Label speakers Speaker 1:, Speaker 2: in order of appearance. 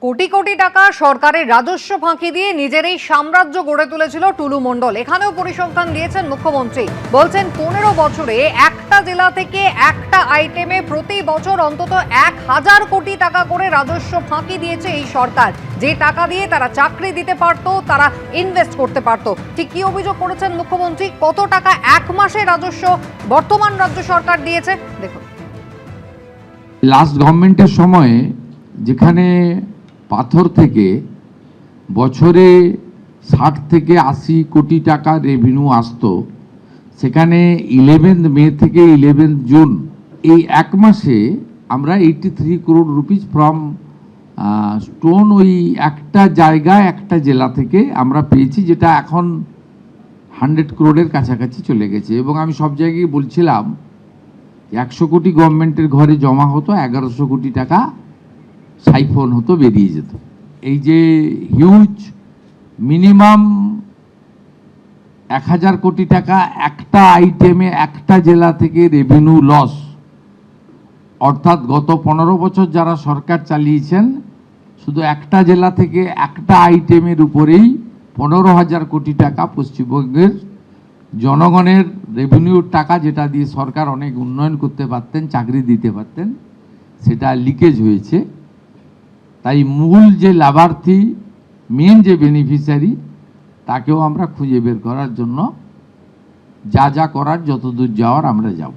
Speaker 1: কোটি কোটি টাকা সরকারের রাজস্ব ফাঁকি দিয়ে নিজের এই সাম্রাজ্য গড়ে তুলেছিল টুলু মণ্ডল। এখানেও পরিসংখ্যান দিয়েছেন মুখ্যমন্ত্রী। বলছেন 15 বছরে একটা জেলা থেকে একটা আইটেমে প্রতি বছর অন্তত 1000 কোটি টাকা করে রাজস্ব ফাঁকি দিয়েছে এই সরকার। যে টাকা দিয়ে তারা চাকরি দিতে পারতো, তারা ইনভেস্ট করতে পারতো। ঠিক কি অভিযোগ করেছেন মুখ্যমন্ত্রী, কত টাকা এক মাসে রাজস্ব বর্তমান রাজ্য সরকার দিয়েছে দেখুন।
Speaker 2: লাস্ট গভর্নমেন্টের সময়ে যেখানে পাথর থেকে বছরে 60 থেকে 80 কোটি টাকা রেভিনিউ আসতো, সেখানে 11 মে থেকে 11 জুন এই এক মাসে আমরা 83 crore রুপিস ফ্রম স্টোন ওই একটা জায়গায় একটা জেলা থেকে আমরা পেয়েছি, যেটা এখন 100 crore কাছাকাছি চলে গেছে। এবং আমি সব জায়গায় বলছিলাম 100 কোটি গভর্নমেন্টের ঘরে জমা হতো, 1100 কোটি টাকা সাইফোন হতো, বেরিয়ে যেত। এই যে হিউজ মিনিমাম 1000 কোটি টাকা একটা আইটেমে একটা জেলা থেকে রেভিনিউ লস, অর্থাৎ গত 15 বছর যারা সরকার চালিয়েছেন শুধু একটা জেলা থেকে একটা আইটেমের উপরেই 15,000 কোটি টাকা পশ্চিমবঙ্গের জনগণের রেভিনিউর টাকা, যেটা দিয়ে সরকার অনেক উন্নয়ন করতে পারতেন, চাকরি দিতে পারতেন, সেটা লিকেজ হয়েছে। তাই মূল যে লাভার্থী, মেন যে বেনিফিশিয়ারি, তাকেও আমরা খুঁজে বের করার জন্য যা যা করার, যতদূর যাওয়ার আমরা যাব।